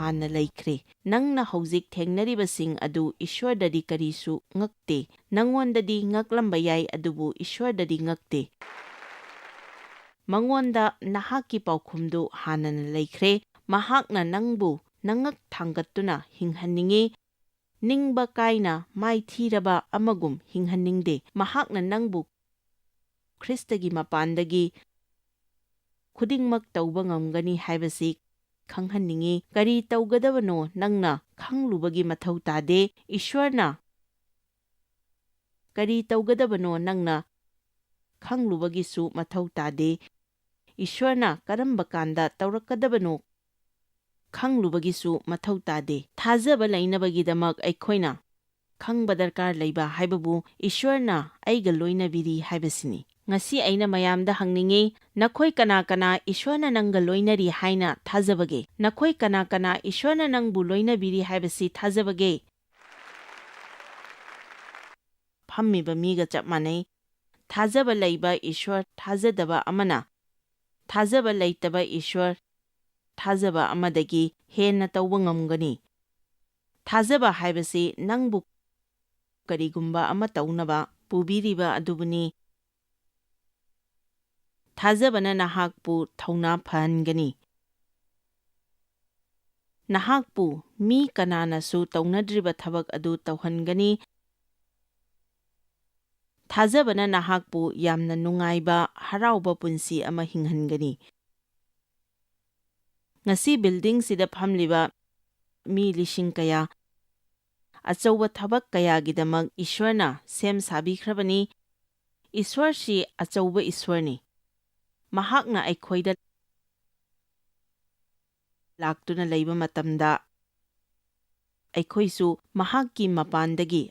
ꯍꯥꯟꯅ ꯂꯩꯈ꯭ꯔꯦ꯫ ꯅꯪꯅ ꯍꯧꯖꯤꯛ ꯊꯦꯡꯅꯔꯤꯕꯁꯤꯡ ꯑꯗꯨ ꯏꯁ꯭ꯋꯔꯗꯗꯤ ꯀꯔꯤꯁꯨ ꯉꯛꯇꯦ꯫ ꯅꯪꯉꯣꯟꯗꯗꯤ ꯉꯛꯂꯝꯕ ꯌꯥꯏ ꯑꯗꯨꯕꯨ ꯏꯁ꯭ꯋꯔꯗꯗꯤ ꯉꯛꯇꯦ꯫ ꯃꯉꯣꯟꯗ ꯅꯍꯥꯛꯀꯤ ꯄꯥꯎꯈꯨꯝꯗꯨ ꯍꯥꯟꯅꯅ ꯂꯩꯈ꯭ꯔꯦ꯫ ꯃꯍꯥꯛꯅ ꯅꯪꯕꯨ ꯅꯉꯛ ꯊꯥꯡꯒꯠꯇꯨꯅ ꯍꯤꯡꯍꯟꯅꯤꯡꯏ, ꯅꯤꯡꯕ ꯀꯥꯏꯅ ꯃꯥꯏꯊꯤꯔꯕ ꯑꯃꯒꯨꯝ ꯍꯤꯡꯍꯟꯅꯤꯡꯗꯦ꯫ ꯃꯍꯥꯛꯅ ꯅꯪꯕꯨ ꯈ꯭ꯔꯤꯁꯇꯒꯤ ꯃꯄꯥꯟꯗꯒꯤ ꯈꯨꯗꯤꯡꯃꯛ ꯇꯧꯕ ꯉꯝꯒꯅꯤ ꯍꯥꯏꯕꯁꯤ ꯈꯪꯍꯟꯅꯤꯡꯏ꯫ ꯀꯔꯤ ꯇꯧꯒꯗꯕꯅꯣ ꯅꯪꯅ ꯈꯪꯂꯨꯕꯒꯤ ꯃꯊꯧ ꯇꯥꯗꯦ꯫ ꯏꯁ꯭ꯋꯔꯅ ꯀꯔꯤ ꯇꯧꯒꯗꯕꯅꯣ ꯅꯪꯅ ꯈꯪꯂꯨꯕꯒꯤꯁꯨ ꯃꯊꯧ ꯇꯥꯗꯦ꯫ ꯏꯁ꯭ꯋꯔꯅ ꯀꯔꯝꯕ ꯀꯥꯟꯗ ꯇꯧꯔꯛꯀꯗꯕꯅꯣ ꯈꯪꯂꯨꯕꯒꯤꯁꯨ ꯃꯊꯧ ꯇꯥꯗꯦ꯫ ꯊꯥꯖꯕ ꯂꯩꯅꯕꯒꯤꯗꯃꯛ ꯑꯩꯈꯣꯏꯅ ꯈꯪꯕ ꯗꯔꯀꯥꯔ ꯂꯩꯕ ꯍꯥꯏꯕꯕꯨ ꯏꯁ꯭ꯋꯔꯅ ꯑꯩꯒ ꯂꯣꯏꯅꯕꯤꯔꯤ ꯍꯥꯏꯕꯁꯤꯅꯤ꯫ ꯉꯁꯤ ꯑꯩꯅ ꯃꯌꯥꯝꯗ ꯍꯪꯅꯤꯡꯏ, ꯅꯈꯣꯏ ꯀꯅꯥ ꯀꯅꯥ ꯏꯁ꯭ꯋꯔꯅ ꯅꯪꯒ ꯂꯣꯏꯅꯔꯤ ꯍꯥꯏꯅ ꯊꯥꯖꯕꯒꯦ? ꯅꯈꯣꯏ ꯀꯅꯥ ꯀꯅꯥ ꯏꯁ꯭ꯋꯔꯅ ꯅꯪꯕꯨ ꯂꯣꯏꯅꯕꯤꯔꯤ ꯍꯥꯏꯕꯁꯤ ꯊꯥꯖꯕꯒꯦ? ꯐꯝꯃꯤꯕ ꯃꯤꯒ ꯆꯞ ꯃꯥꯟꯅꯩ꯫ ꯊꯥꯖꯕ ꯂꯩꯕ ꯏꯁ꯭ꯋꯔ ꯊꯥꯖꯗꯕ ꯑꯃꯅ ꯊꯥꯖꯕ ꯂꯩꯇꯕ ꯏꯁ꯭ꯋꯔ ꯊꯥꯖꯕ ꯑꯃꯗꯒꯤ ꯍꯦꯟꯅ ꯇꯧꯕ ꯉꯝꯒꯅꯤ꯫ ꯊꯥꯖꯕ ꯍꯥꯏꯕꯁꯤ ꯅꯪꯕꯨ ꯀꯔꯤꯒꯨꯝꯕ ꯑꯃ ꯇꯧꯅꯕ ꯄꯨꯕꯤꯔꯤꯕ ꯑꯗꯨꯕꯨꯅꯤ꯫ ꯊꯥꯖꯕꯅ ꯅꯍꯥꯛꯄꯨ ꯊꯧꯅꯥ ꯐꯍꯟꯒꯅꯤ꯫ ꯅꯍꯥꯛꯄꯨ ꯃꯤ ꯀꯅꯥꯅꯁꯨ ꯇꯧꯅꯗ꯭ꯔꯤꯕ ꯊꯕꯛ ꯑꯗꯨ ꯇꯧꯍꯟꯒꯅꯤ꯫ ꯊꯥꯖꯕꯅ ꯅꯍꯥꯛꯄꯨ ꯌꯥꯝꯅ ꯅꯨꯡꯉꯥꯏꯕ, ꯍꯔꯥꯎꯕ ꯄꯨꯟꯁꯤ ꯑꯃ ꯍꯤꯡꯍꯟꯒꯅꯤ꯫ ꯉꯁꯤ ꯕꯤꯜꯗꯤꯡꯁꯤꯗ ꯐꯝꯂꯤꯕ ꯃꯤ ꯂꯤꯁꯤꯡ ꯀꯌꯥ ꯑꯆꯧꯕ ꯊꯕꯛ ꯀꯌꯥꯒꯤꯗꯃꯛ ꯏꯁ꯭ꯋꯔꯅ ꯁꯦꯝ ꯁꯥꯕꯤꯈ꯭ꯔꯕꯅꯤ꯫ ꯏꯁ꯭ꯋꯔꯁꯤ ꯑꯆꯧꯕ ꯏꯁ꯭ꯋꯔꯅꯤ꯫ ꯃꯍꯥꯛꯅ ꯑꯩꯈꯣꯏꯗ ꯂꯥꯛꯇꯨꯅ ꯂꯩꯕ ꯃꯇꯝꯗ ꯑꯩꯈꯣꯏꯁꯨ ꯃꯍꯥꯛꯀꯤ ꯃꯄꯥꯟꯗꯒꯤ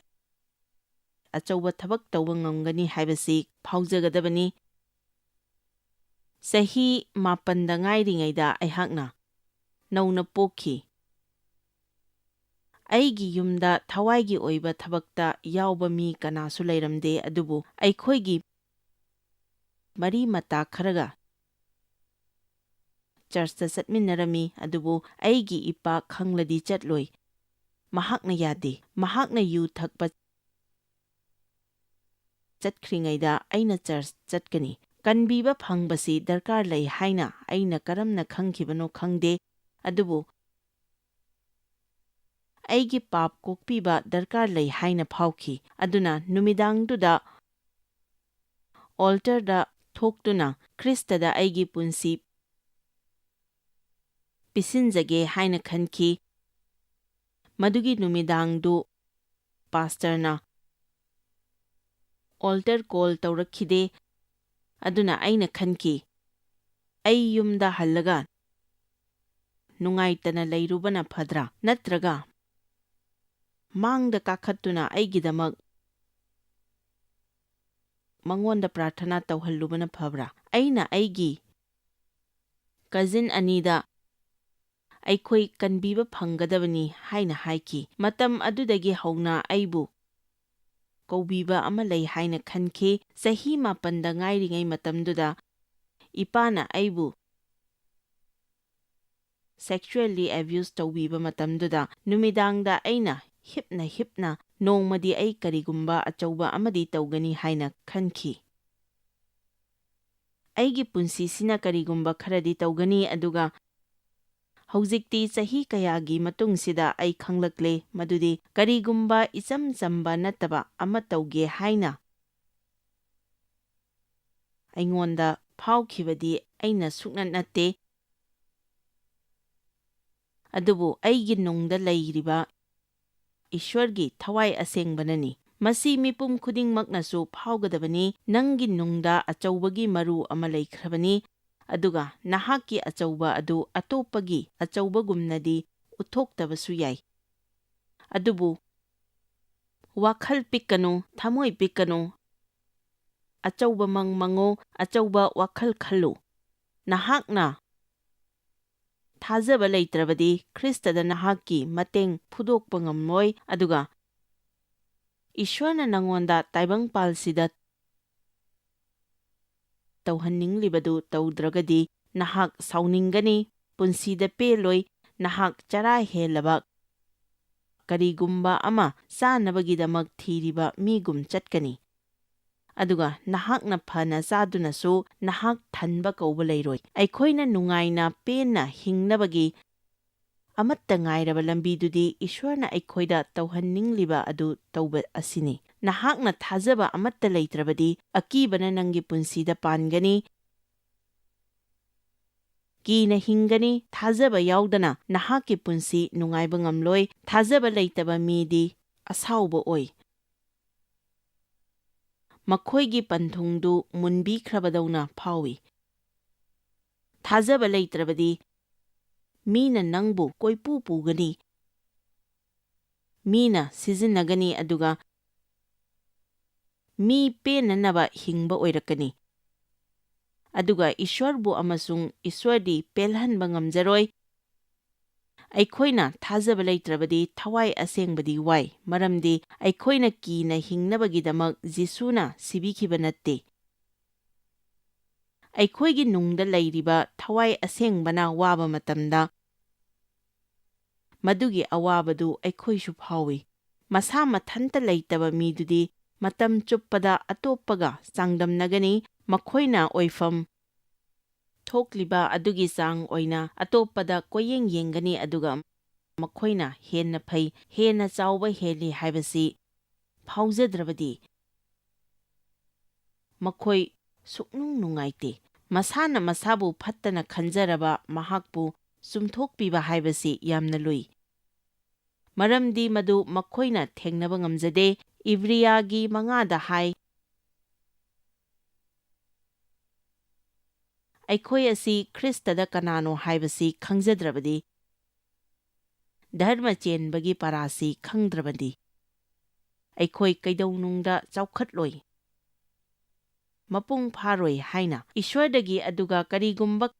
ꯑꯆꯧꯕ ꯊꯕꯛ ꯇꯧꯕ ꯉꯝꯒꯅꯤ ꯍꯥꯏꯕꯁꯤ ꯐꯥꯎꯖꯒꯗꯕꯅꯤ꯫ ꯆꯍꯤ 9ꯗ ꯉꯥꯏꯔꯤꯉꯩꯗ ꯑꯩꯍꯥꯛꯅ ꯅꯧꯅ ꯄꯣꯛꯈꯤ꯫ ꯑꯩꯒꯤ ꯌꯨꯝꯗ ꯊꯋꯥꯏꯒꯤ ꯑꯣꯏꯕ ꯊꯕꯛꯇ ꯌꯥꯎꯕ ꯃꯤ ꯀꯅꯥꯁꯨ ꯂꯩꯔꯝꯗꯦ, ꯑꯗꯨꯕꯨ ꯑꯩꯈꯣꯏꯒꯤ ꯃꯔꯤ-ꯃꯇꯥ ꯈꯔꯒ ꯆꯔꯆꯇ ꯆꯠꯃꯤꯟꯅꯔꯝꯃꯤ, ꯑꯗꯨꯕꯨ ꯑꯩꯒꯤ ꯏꯄꯥ ꯈꯪꯂꯗꯤ ꯆꯠꯂꯣꯏ꯫ ꯃꯍꯥꯛꯅ ꯌꯥꯗꯦ꯫ ꯃꯍꯥꯛꯅ ꯌꯨ ꯊꯛꯄ ꯆꯠꯈ꯭ꯔꯤꯉꯩꯗ ꯑꯩꯅ ꯆꯔꯆ ꯆꯠꯀꯅꯤ꯫ ꯀꯟꯕꯤꯕ ꯐꯪꯕꯁꯤ ꯗꯔꯀꯥꯔ ꯂꯩ ꯍꯥꯏꯅ ꯑꯩꯅ ꯀꯔꯝꯅ ꯈꯪꯈꯤꯕꯅꯣ ꯈꯪꯗꯦ, ꯑꯗꯨꯕꯨ ꯑꯩꯒꯤ ꯄꯥꯞ ꯀꯣꯛꯄꯤꯕ ꯗꯔꯀꯥꯔ ꯂꯩ ꯍꯥꯏꯅ ꯐꯥꯎꯈꯤ꯫ ꯑꯗꯨꯅ ꯅꯨꯃꯤꯗꯥꯡꯗꯨꯗ ꯑꯣꯜꯇꯔꯗ ꯊꯣꯛꯇꯨꯅ ꯈ꯭ꯔꯤꯁꯇꯗ ꯑꯩꯒꯤ ꯄꯨꯟꯁꯤ ꯄꯤꯁꯤꯟꯖꯒꯦ ꯍꯥꯏꯅ ꯈꯟꯈꯤ꯫ ꯃꯗꯨꯒꯤ ꯅꯨꯃꯤꯗꯥꯡꯗꯨ ꯄꯥꯁꯇꯔꯅ ꯑꯣꯜꯇꯔ ꯀꯣꯜ ꯇꯧꯔꯛꯈꯤꯗꯦ꯫ ꯑꯗꯨꯅ ꯑꯩꯅ ꯈꯟꯈꯤ, ꯑꯩ ꯌꯨꯝꯗ ꯍꯜꯂꯒ ꯅꯨꯡꯉꯥꯏꯇꯅ ꯂꯩꯔꯨꯕꯅ ꯐꯗ꯭ꯔꯥ, ꯅꯠꯇ꯭ꯔꯒ ꯃꯥꯡꯗ ꯀꯥꯈꯠꯇꯨꯅ ꯑꯩꯒꯤꯗꯃꯛ ꯃꯉꯣꯟꯗ ꯄ꯭ꯔꯥꯊꯅꯥ ꯇꯧꯍꯜꯂꯨꯕꯅ ꯐꯕ꯭ꯔꯥ? ꯑꯩꯅ ꯑꯩꯒꯤ ꯀꯖꯤꯟ ꯑꯅꯤꯗ ꯑꯩꯈꯣꯏ ꯀꯟꯕꯤꯕ ꯐꯪꯒꯗꯕꯅꯤ ꯍꯥꯏꯅ ꯍꯥꯏꯈꯤ꯫ ꯃꯇꯝ ꯑꯗꯨꯗꯒꯤ ꯍꯧꯅ ꯑꯩꯕꯨ ꯀꯧꯕꯤꯕ ꯑꯃ ꯂꯩ ꯍꯥꯏꯅ ꯈꯟꯈꯤ꯫ ꯆꯍꯤ 9ꯗ ꯉꯥꯏꯔꯤꯉꯩ ꯃꯇꯝꯗꯨꯗ ꯏꯄꯥꯅ ꯑꯩꯕꯨ ꯁꯦꯛꯁꯨꯑꯦꯜꯂꯤ ꯑꯦꯕ꯭ꯌꯨꯁ ꯇꯧꯕꯤꯕ ꯃꯇꯝꯗꯨꯗ ꯅꯨꯃꯤꯗꯥꯡꯗ ꯑꯩꯅ ꯍꯤꯞꯅ ꯍꯤꯞꯅ ꯅꯣꯡꯃꯗꯤ ꯑꯩ ꯀꯔꯤꯒꯨꯝꯕ ꯑꯆꯧꯕ ꯑꯃꯗꯤ ꯇꯧꯒꯅꯤ ꯍꯥꯏꯅ ꯈꯟꯈꯤ꯫ ꯑꯩꯒꯤ ꯄꯨꯟꯁꯤꯁꯤꯅ ꯀꯔꯤꯒꯨꯝꯕ ꯈꯔꯗꯤ ꯇꯧꯒꯅꯤ, ꯑꯗꯨꯒ ꯍꯧꯖꯤꯛꯇꯤ ꯆꯍꯤ ꯀꯌꯥꯒꯤ ꯃꯇꯨꯡꯁꯤꯗ ꯑꯩ ꯈꯪꯂꯛꯂꯦ ꯃꯗꯨꯗꯤ ꯀꯔꯤꯒꯨꯝꯕ ꯏꯆꯝ ꯆꯝꯕ ꯅꯠꯇꯕ ꯑꯃ ꯇꯧꯒꯦ ꯍꯥꯏꯅ ꯑꯩꯉꯣꯟꯗ ꯐꯥꯎꯈꯤꯕꯗꯤ ꯑꯩꯅ ꯁꯨꯛꯅꯠ ꯅꯠꯇꯦ, ꯑꯗꯨꯕꯨ ꯑꯩꯒꯤ ꯅꯨꯡꯗ ꯂꯩꯔꯤꯕ ꯏꯁ꯭ꯋꯔꯒꯤ ꯊꯋꯥꯏ ꯑꯁꯦꯡꯕꯅꯅꯤ꯫ ꯃꯁꯤ ꯃꯤꯄꯨꯝ ꯈꯨꯗꯤꯡꯃꯛꯅꯁꯨ ꯐꯥꯎꯒꯗꯕꯅꯤ꯫ ꯅꯪꯒꯤ ꯅꯨꯡꯗ ꯑꯆꯧꯕꯒꯤ ꯃꯔꯨ ꯑꯃ ꯂꯩꯈ꯭ꯔꯕꯅꯤ, ꯑꯗꯨꯒ ꯅꯍꯥꯛꯀꯤ ꯑꯆꯧꯕ ꯑꯗꯨ ꯑꯇꯣꯞꯄꯒꯤ ꯑꯆꯧꯕꯒꯨꯝꯅꯗꯤ ꯎꯠꯊꯣꯛꯇꯕꯁꯨ ꯌꯥꯏ꯫ ꯑꯗꯨꯕꯨ ꯋꯥꯈꯜ ꯄꯤꯛꯀꯅꯨ, ꯊꯃꯣꯏ ꯄꯤꯛꯀꯅꯨ, ꯑꯆꯧꯕ ꯃꯪ ꯃꯪꯉꯨ, ꯑꯆꯧꯕ ꯋꯥꯈꯜ ꯈꯜꯂꯨ꯫ ꯅꯍꯥꯛꯅ ꯊꯥꯖꯕ ꯂꯩꯇ꯭ꯔꯕꯗꯤ ꯈ꯭ꯔꯤꯁꯇꯗ ꯅꯍꯥꯛꯀꯤ ꯃꯇꯦꯡ ꯐꯨꯗꯣꯛꯄ ꯉꯝꯂꯣꯏ, ꯑꯗꯨꯒ ꯏꯁ꯭ꯋꯔꯅ ꯅꯉꯣꯟꯗ ꯇꯥꯏꯕꯪꯄꯥꯜꯁꯤꯗ ꯇꯧꯍꯟꯅꯤꯡꯂꯤꯕꯗꯨ ꯇꯧꯗ꯭ꯔꯒꯗꯤ ꯅꯍꯥꯛ ꯁꯥꯎꯅꯤꯡꯒꯅꯤ, ꯄꯨꯟꯁꯤꯗ ꯄꯦꯜꯂꯣꯏ, ꯅꯍꯥꯛ ꯆꯔꯥ ꯍꯦꯜꯂꯕ ꯀꯔꯤꯒꯨꯝꯕ ꯑꯃ ꯆꯥꯅꯕꯒꯤꯗꯃꯛ ꯊꯤꯔꯤꯕ ꯃꯤꯒꯨꯝ ꯆꯠꯀꯅꯤ꯫ ꯑꯗꯨꯒ ꯅꯍꯥꯛꯅ ꯐꯅ ꯆꯥꯗꯨꯅꯁꯨ ꯅꯍꯥꯛ ꯊꯟꯕ ꯀꯧꯕ ꯂꯩꯔꯣꯏ꯫ ꯑꯩꯈꯣꯏꯅ ꯅꯨꯡꯉꯥꯏꯅ ꯄꯦꯟꯅ ꯍꯤꯡꯅꯕꯒꯤ ꯑꯃꯠꯇ ꯉꯥꯏꯔꯕ ꯂꯝꯕꯤꯗꯨꯗꯤ ꯏꯁ꯭ꯋꯔꯅ ꯑꯩꯈꯣꯏꯗ ꯇꯧꯍꯟꯅꯤꯡꯂꯤꯕ ꯑꯗꯨ ꯇꯧꯕ ꯑꯁꯤꯅꯤ꯫ ꯅꯍꯥꯛꯅ ꯊꯥꯖꯕ ꯑꯃꯠꯇ ꯂꯩꯇ꯭ꯔꯕꯗꯤ ꯑꯀꯤꯕꯅ ꯅꯪꯒꯤ ꯄꯨꯟꯁꯤꯗ ꯄꯥꯟꯒꯅꯤ, ꯀꯤꯅ ꯍꯤꯡꯒꯅꯤ꯫ ꯊꯥꯖꯕ ꯌꯥꯎꯗꯅ ꯅꯍꯥꯛꯀꯤ ꯄꯨꯟꯁꯤ ꯅꯨꯡꯉꯥꯏꯕ ꯉꯝꯂꯣꯏ꯫ ꯊꯥꯖꯕ ꯂꯩꯇꯕ ꯃꯤꯗꯤ ꯑꯁꯥꯎꯕ ꯑꯣꯏ, ꯃꯈꯣꯏꯒꯤ ꯄꯟꯊꯨꯡꯗꯨ ꯃꯨꯟꯕꯤꯈ꯭ꯔꯕꯗꯧꯅ ꯐꯥꯎꯏ꯫ ꯊꯥꯖꯕ ꯂꯩꯇ꯭ꯔꯕꯗꯤ ꯃꯤꯅ ꯅꯪꯕꯨ ꯀꯣꯏꯄꯨ ꯄꯨꯒꯅꯤ, ꯃꯤꯅ ꯁꯤꯖꯤꯟꯅꯒꯅꯤ ꯑꯗꯨꯒ ꯃꯤ ꯄꯦꯟꯅꯅꯕ ꯍꯤꯡꯕ ꯑꯣꯏꯔꯛꯀꯅꯤ꯫ ꯑꯗꯨꯒ ꯏꯁ꯭ꯋꯔꯕꯨ ꯑꯃꯁꯨꯡ ꯏꯁ꯭ꯋꯔꯗꯤ ꯄꯦꯜꯍꯟꯕ ꯉꯝꯖꯔꯣꯏ꯫ ꯑꯩꯈꯣꯏꯅ ꯊꯥꯖꯕ ꯂꯩꯇ꯭ꯔꯕꯗꯤ ꯊꯋꯥꯏ ꯑꯁꯦꯡꯕꯗꯤ ꯋꯥꯏ, ꯃꯔꯝꯗꯤ ꯑꯩꯈꯣꯏꯅ ꯀꯤꯅ ꯍꯤꯡꯅꯕꯒꯤꯗꯃꯛ ꯖꯤꯁꯨꯅ ꯁꯤꯕꯤꯈꯤꯕ ꯅꯠꯇꯦ꯫ ꯑꯩꯈꯣꯏꯒꯤ ꯅꯨꯡꯗ ꯂꯩꯔꯤꯕ ꯊꯋꯥꯏ ꯑꯁꯦꯡꯕꯅ ꯋꯥꯕ ꯃꯇꯝꯗ ꯃꯗꯨꯒꯤ ꯑꯋꯥꯕꯗꯨ ꯑꯩꯈꯣꯏꯁꯨ ꯐꯥꯎꯏ꯫ ꯃꯁꯥ ꯃꯊꯟꯇ ꯂꯩꯇꯕ ꯃꯤꯗꯨꯗꯤ ꯃꯇꯝ ꯆꯨꯞꯄꯗ ꯑꯇꯣꯞꯄꯒ ꯆꯥꯡꯗꯝꯅꯒꯅꯤ, ꯃꯈꯣꯏꯅ ꯑꯣꯏꯐꯝ ꯊꯣꯛꯂꯤꯕ ꯑꯗꯨꯒꯤ ꯆꯥꯡ ꯑꯣꯏꯅ ꯑꯇꯣꯞꯄꯗ ꯀꯣꯏꯌꯦꯡ ꯌꯦꯡꯒꯅꯤ, ꯑꯗꯨꯒ ꯃꯈꯣꯏꯅ ꯍꯦꯟꯅ ꯐꯩ, ꯍꯦꯟꯅ ꯆꯥꯎꯕ ꯍꯦꯜꯂꯤ ꯍꯥꯏꯕꯁꯤ ꯐꯥꯎꯖꯗ꯭ꯔꯕꯗꯤ ꯃꯈꯣꯏ ꯁꯨꯛꯅꯨꯡ ꯅꯨꯡꯉꯥꯏꯇꯦ꯫ ꯃꯁꯥꯅ ꯃꯁꯥꯕꯨ ꯐꯠꯇꯅ ꯈꯟꯖꯔꯕ ꯃꯍꯥꯛꯄꯨ ꯆꯨꯝꯊꯣꯛꯄꯤꯕ ꯍꯥꯏꯕꯁꯤ ꯌꯥꯝꯅ ꯂꯨꯏ, ꯃꯔꯝꯗꯤ ꯃꯗꯨ ꯃꯈꯣꯏꯅ ꯊꯦꯡꯅꯕ ꯉꯝꯖꯗꯦ꯫ ꯏꯕ꯭ꯔꯤꯌꯥꯒꯤ 5:5 ꯍꯥꯏ, ꯑꯩꯈꯣꯏ ꯑꯁꯤ ꯈ꯭ꯔꯤꯁꯇꯗ ꯀꯅꯥꯅꯣ ꯍꯥꯏꯕꯁꯤ ꯈꯪꯖꯗ꯭ꯔꯕꯗꯤ, ꯙꯔꯃ ꯆꯦꯟꯕꯒꯤ ꯄꯔꯥꯁꯤ ꯈꯪꯗ꯭ꯔꯕꯗꯤ ꯑꯩꯈꯣꯏ ꯀꯩꯗꯧꯅꯨꯡꯗ ꯆꯥꯎꯈꯠꯂꯣꯏ, ꯃꯄꯨꯡ ꯐꯥꯔꯣꯏ ꯍꯥꯏꯅ ꯏꯁ꯭ꯋꯔꯗꯒꯤ ꯑꯗꯨꯒ ꯀꯔꯤꯒꯨꯝꯕ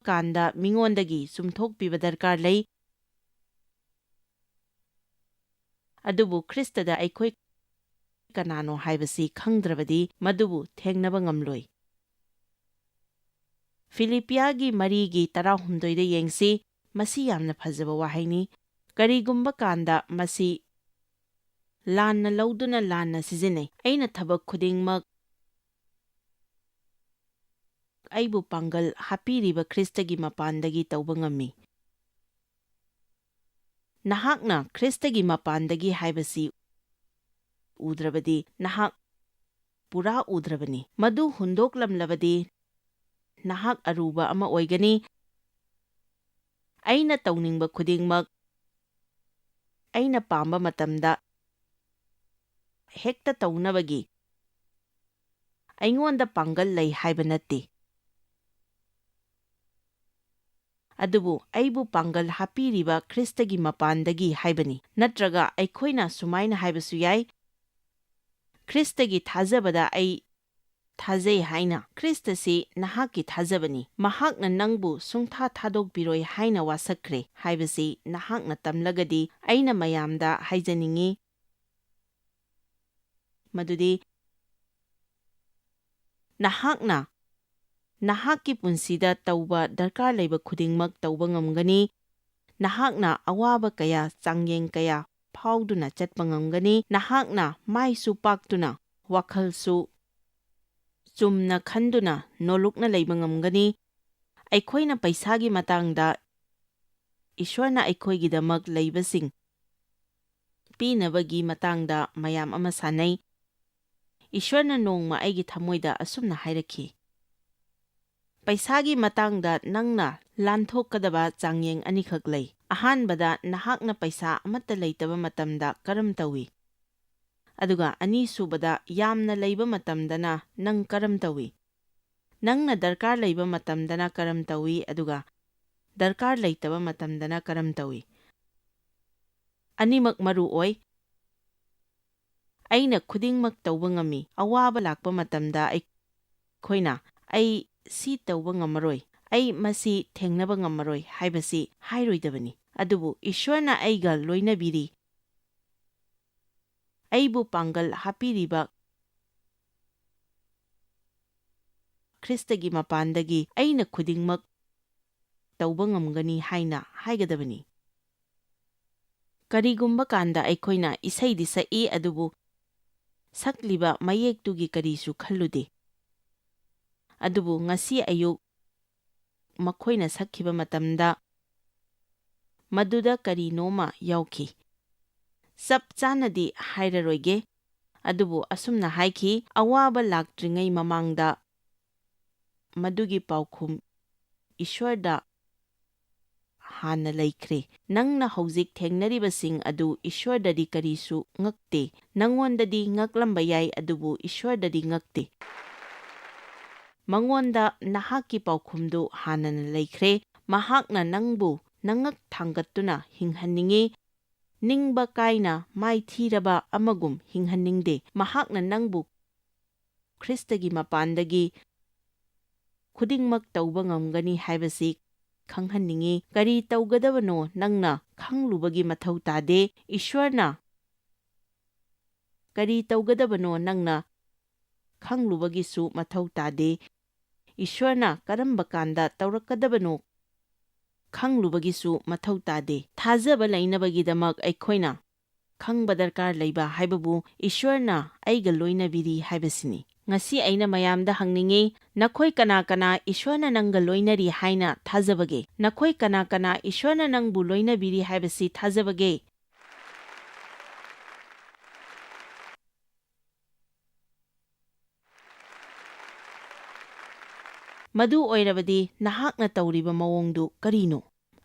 ꯀꯥꯟꯗ ꯃꯤꯉꯣꯟꯗꯒꯤ ꯆꯨꯝꯊꯣꯛꯄꯤꯕ ꯗꯔꯀꯥꯔ ꯂꯩ꯫ ꯑꯗꯨꯕꯨ ꯈ꯭ꯔꯤꯁꯇꯗ ꯑꯩꯈꯣꯏ ꯀꯅꯥꯅꯣ ꯍꯥꯏꯕꯁꯤ ꯈꯪꯗ꯭ꯔꯕꯗꯤ ꯃꯗꯨꯕꯨ ꯊꯦꯡꯅꯕ ꯉꯝꯂꯣꯏ꯫ ꯐꯤꯂꯤꯞꯄꯤꯌꯥꯒꯤ 4:19 ꯌꯦꯡꯁꯤ꯫ ꯃꯁꯤ ꯌꯥꯝꯅ ꯐꯖꯕ ꯋꯥꯍꯩꯅꯤ꯫ ꯀꯔꯤꯒꯨꯝꯕ ꯀꯥꯟꯗ ꯃꯁꯤ ꯂꯥꯟꯅ ꯂꯧꯗꯨꯅ ꯂꯥꯟꯅ ꯁꯤꯖꯤꯟꯅꯩ꯫ ꯑꯩꯅ ꯊꯕꯛ ꯈꯨꯗꯤꯡꯃꯛ ꯑꯩꯕꯨ ꯄꯥꯡꯒꯜ ꯍꯥꯞꯄꯤꯔꯤꯕ ꯈ꯭ꯔꯤꯁꯇꯒꯤ ꯃꯄꯥꯟꯗꯒꯤ ꯇꯧꯕ ꯉꯝꯃꯤ꯫ ꯅꯍꯥꯛꯅ ꯈ꯭ꯔꯤꯁꯇꯒꯤ ꯃꯄꯥꯟꯗꯒꯤ ꯍꯥꯏꯕꯁꯤ ꯎꯗ꯭ꯔꯕꯗꯤ ꯅꯍꯥꯛ ꯄꯨꯔꯥ ꯎꯗ꯭ꯔꯕꯅꯤ꯫ ꯃꯗꯨ ꯍꯨꯟꯗꯣꯛꯂꯝꯂꯕꯗꯤ ꯅꯍꯥꯛ ꯑꯔꯨꯕ ꯑꯃ ꯑꯣꯏꯒꯅꯤ꯫ ꯑꯩꯅ ꯇꯧꯅꯤꯡꯕ ꯈꯨꯗꯤꯡꯃꯛ ꯑꯩꯅ ꯄꯥꯝꯕ ꯃꯇꯝꯗ ꯍꯦꯛꯇ ꯇꯧꯅꯕꯒꯤ ꯑꯩꯉꯣꯟꯗ ꯄꯥꯡꯒꯜ ꯂꯩ ꯍꯥꯏꯕ ꯅꯠꯇꯦ, ꯑꯗꯨꯕꯨ ꯑꯩꯕꯨ ꯄꯥꯡꯒꯜ ꯍꯥꯞꯄꯤꯔꯤꯕ ꯈ꯭ꯔꯤꯁꯇꯒꯤ ꯃꯄꯥꯟꯗꯒꯤ ꯍꯥꯏꯕꯅꯤ꯫ ꯅꯠꯇ꯭ꯔꯒ ꯑꯩꯈꯣꯏꯅ ꯁꯨꯃꯥꯏꯅ ꯍꯥꯏꯕꯁꯨ ꯌꯥꯏ, ꯈ꯭ꯔꯤꯁꯇꯒꯤ ꯊꯥꯖꯕꯗ ꯑꯩ ꯊꯥꯖꯩ ꯍꯥꯏꯅ꯫ ꯈ꯭ꯔꯤꯁꯇꯁꯤ ꯅꯍꯥꯛꯀꯤ ꯊꯥꯖꯕꯅꯤ, ꯃꯍꯥꯛꯅ ꯅꯪꯕꯨ ꯁꯨꯡꯊꯥ ꯊꯥꯗꯣꯛꯄꯤꯔꯣꯏ ꯍꯥꯏꯅ ꯋꯥꯁꯛꯈ꯭ꯔꯦ ꯍꯥꯏꯕꯁꯤ ꯅꯍꯥꯛꯅ ꯇꯝꯂꯒꯗꯤ ꯑꯩꯅ ꯃꯌꯥꯝꯗ ꯍꯥꯏꯖꯅꯤꯡꯉꯤ ꯃꯗꯨꯗꯤ ꯅꯍꯥꯛꯅ ꯅꯍꯥꯛꯀꯤ ꯄꯨꯟꯁꯤꯗ ꯇꯧꯕ ꯗꯔꯀꯥꯔ ꯂꯩꯕ ꯈꯨꯗꯤꯡꯃꯛ ꯇꯧꯕ ꯉꯝꯒꯅꯤ꯫ ꯅꯍꯥꯛꯅ ꯑꯋꯥꯕ ꯀꯌꯥ, ꯆꯥꯡꯌꯦꯡ ꯀꯌꯥ ꯐꯥꯎꯗꯨꯅ ꯆꯠꯄ ꯉꯝꯒꯅꯤ꯫ ꯅꯍꯥꯛꯅ ꯃꯥꯏꯁꯨ ꯄꯥꯛꯇꯨꯅ, ꯋꯥꯈꯜꯁꯨ ꯆꯨꯝꯅ ꯈꯟꯗꯨꯅ ꯅꯣꯂꯨꯛꯅ ꯂꯩꯕ ꯉꯝꯒꯅꯤ꯫ ꯑꯩꯈꯣꯏꯅ ꯄꯩꯁꯥꯒꯤ ꯃꯇꯥꯡꯗ ꯏꯁ꯭ꯋꯔꯅ ꯑꯩꯈꯣꯏꯒꯤꯗꯃꯛ ꯂꯩꯕꯁꯤꯡ ꯄꯤꯅꯕꯒꯤ ꯃꯇꯥꯡꯗ ꯃꯌꯥꯝ ꯑꯃ ꯁꯥꯟꯅꯩ꯫ ꯏꯁ꯭ꯋꯔꯅ ꯅꯣꯡꯃ ꯑꯩꯒꯤ ꯊꯃꯣꯏꯗ ꯑꯁꯨꯝꯅ ꯍꯥꯏꯔꯛꯈꯤ, ꯄꯩꯁꯥꯒꯤ ꯃꯇꯥꯡꯗ ꯅꯪꯅ ꯂꯥꯟꯊꯣꯛꯀꯗꯕ ꯆꯥꯡꯌꯦꯡ ꯑꯅꯤꯈꯛ ꯂꯩ꯫ ꯑꯍꯥꯟꯕꯗ, ꯅꯍꯥꯛꯅ ꯄꯩꯁꯥ ꯑꯃꯠꯇ ꯂꯩꯇꯕ ꯃꯇꯝꯗ ꯀꯔꯝ ꯇꯧꯏ? ꯑꯗꯨꯒ ꯑꯅꯤꯁꯨꯕꯗ, ꯌꯥꯝꯅ ꯂꯩꯕ ꯃꯇꯝꯗꯅ ꯅꯪ ꯀꯔꯝ ꯇꯧꯏ? ꯅꯪꯅ ꯗꯔꯀꯥꯔ ꯂꯩꯕ ꯃꯇꯝꯗꯅ ꯀꯔꯝ ꯇꯧꯏ, ꯑꯗꯨꯒ ꯗꯔꯀꯥꯔ ꯂꯩꯇꯕ ꯃꯇꯝꯗꯅ ꯀꯔꯝ ꯇꯧꯏ? ꯑꯅꯤꯃꯛ ꯃꯔꯨ ꯑꯣꯏ꯫ ꯑꯩꯅ ꯈꯨꯗꯤꯡꯃꯛ ꯇꯧꯕ ꯉꯝꯃꯤ꯫ ꯑꯋꯥꯕ ꯂꯥꯛꯄ ꯃꯇꯝꯗ ꯑꯩꯈꯣꯏꯅ ꯑꯩ ꯁꯤ ꯇꯧꯕ ꯉꯝꯃꯔꯣꯏ, ꯑꯩ ꯃꯁꯤ ꯊꯦꯡꯅꯕ ꯉꯝꯃꯔꯣꯏ ꯍꯥꯏꯕꯁꯤ ꯍꯥꯏꯔꯣꯏꯗꯕꯅꯤ꯫ ꯑꯗꯨꯕꯨ ꯏꯁ꯭ꯋꯔꯅ ꯑꯩꯒ ꯂꯣꯏꯅꯕꯤꯔꯤ, ꯑꯩꯕꯨ ꯄꯥꯡꯒꯜ ꯍꯥꯞꯄꯤꯔꯤꯕ ꯈ꯭ꯔꯤꯁꯇꯒꯤ ꯃꯄꯥꯟꯗꯒꯤ ꯑꯩꯅ ꯈꯨꯗꯤꯡꯃꯛ ꯇꯧꯕ ꯉꯝꯒꯅꯤ ꯍꯥꯏꯅ ꯍꯥꯏꯒꯗꯕꯅꯤ꯫ ꯀꯔꯤꯒꯨꯝꯕ ꯀꯥꯟꯗ ꯑꯩꯈꯣꯏꯅ ꯏꯁꯩꯗꯤ ꯁꯛꯏ ꯑꯗꯨꯕꯨ ꯁꯛꯂꯤꯕ ꯃꯌꯦꯛꯇꯨꯒꯤ ꯀꯔꯤꯁꯨ ꯈꯜꯂꯨꯗꯦ꯫ ꯑꯗꯨꯕꯨ ꯉꯁꯤ ꯑꯌꯨꯛ ꯃꯈꯣꯏꯅ ꯁꯛꯈꯤꯕ ꯃꯇꯝꯗ ꯃꯗꯨꯗ ꯀꯔꯤꯅꯣꯃ ꯌꯥꯎꯈꯤ꯫ ꯆꯞ ꯆꯥꯅꯗꯤ ꯍꯥꯏꯔꯔꯣꯏꯒꯦ, ꯑꯗꯨꯕꯨ ꯑꯁꯨꯝꯅ ꯍꯥꯏꯈꯤ, ꯑꯋꯥꯕ ꯂꯥꯛꯇ꯭ꯔꯤꯉꯩ ꯃꯃꯥꯡꯗ ꯃꯗꯨꯒꯤ ꯄꯥꯎꯈꯨꯝ ꯏꯁ꯭ꯋꯔꯗ ꯍꯥꯟꯅ ꯂꯩꯈ꯭ꯔꯦ꯫ ꯅꯪꯅ ꯍꯧꯖꯤꯛ ꯊꯦꯡꯅꯔꯤꯕꯁꯤꯡ ꯑꯗꯨ ꯏꯁ꯭ꯋꯔꯗꯗꯤ ꯀꯔꯤꯁꯨ ꯉꯛꯇꯦ꯫ ꯅꯪꯉꯣꯟꯗꯗꯤ ꯉꯛꯂꯝꯕ ꯌꯥꯏ ꯑꯗꯨꯕꯨ ꯏꯁ꯭ꯋꯔꯗꯗꯤ ꯉꯛꯇꯦ꯫ ꯃꯉꯣꯟꯗ ꯅꯍꯥꯛꯀꯤ ꯄꯥꯎꯈꯨꯝꯗꯨ ꯍꯥꯟꯅꯅ ꯂꯩꯈ꯭ꯔꯦ꯫ ꯃꯍꯥꯛꯅ ꯅꯪꯕꯨ ꯅꯉꯛ ꯊꯥꯡꯒꯠꯇꯨꯅ ꯍꯤꯡꯍꯟꯅꯤꯡꯉꯤ, ꯅꯤꯡꯕ ꯀꯥꯏꯅ ꯃꯥꯏꯊꯤꯔꯕ ꯑꯃꯒꯨꯝ ꯍꯤꯡꯍꯟꯅꯤꯡꯗꯦ꯫ ꯃꯍꯥꯛꯅ ꯅꯪꯕꯨ ꯈ꯭ꯔꯤꯁꯇꯒꯤ ꯃꯄꯥꯟꯗꯒꯤ ꯈꯨꯗꯤꯡꯃꯛ ꯇꯧꯕ ꯉꯝꯒꯅꯤ ꯍꯥꯏꯕꯁꯤ ꯈꯪꯍꯟꯅꯤꯡꯉꯤ꯫ ꯀꯔꯤ ꯇꯧꯒꯗꯕꯅꯣ ꯅꯪꯅ ꯈꯪꯂꯨꯕꯒꯤ ꯃꯊꯧ ꯇꯥꯗꯦ꯫ ꯏꯁ꯭ꯋꯔꯅ ꯀꯔꯤ ꯇꯧꯒꯗꯕꯅꯣ ꯅꯪꯅ ꯈꯪꯂꯨꯕꯒꯤꯁꯨ ꯃꯊꯧ ꯇꯥꯗꯦ꯫ ꯏꯁ꯭ꯋꯔꯅ ꯀꯔꯝꯕ ꯀꯥꯟꯗ ꯇꯧꯔꯛꯀꯗꯕꯅꯣ ꯈꯪꯂꯨꯕꯒꯤꯁꯨ ꯃꯊꯧ ꯇꯥꯗꯦ꯫ ꯊꯥꯖꯕ ꯂꯩꯅꯕꯒꯤꯗꯃꯛ ꯑꯩꯈꯣꯏꯅ ꯈꯪꯕ ꯗꯔꯀꯥꯔ ꯂꯩꯕ ꯍꯥꯏꯕꯕꯨ ꯏꯁ꯭ꯋꯔꯅ ꯑꯩꯒ ꯂꯣꯏꯅꯕꯤꯔꯤ ꯍꯥꯏꯕꯁꯤꯅꯤ꯫ ꯉꯁꯤ ꯑꯩꯅ ꯃꯌꯥꯝꯗ ꯍꯪꯅꯤꯡꯉꯤ, ꯅꯈꯣꯏ ꯀꯅꯥ ꯀꯅꯥ ꯏꯁ꯭ꯋꯔꯅ ꯅꯪꯒ ꯂꯣꯏꯅꯔꯤ ꯍꯥꯏꯅ ꯊꯥꯖꯕꯒꯦ? ꯅꯈꯣꯏ ꯀꯅꯥ ꯀꯅꯥ ꯏꯁ꯭ꯋꯔꯅ ꯅꯪꯕꯨ ꯂꯣꯏꯅꯕꯤꯔꯤ ꯍꯥꯏꯕꯁꯤ ꯊꯥꯖꯕꯒꯦ? ꯃꯗꯨ ꯑꯣꯏꯔꯕꯗꯤ ꯅꯍꯥꯛꯅ ꯇꯧꯔꯤꯕ ꯃꯑꯣꯡꯗꯨ ꯀꯔꯤꯅꯣ?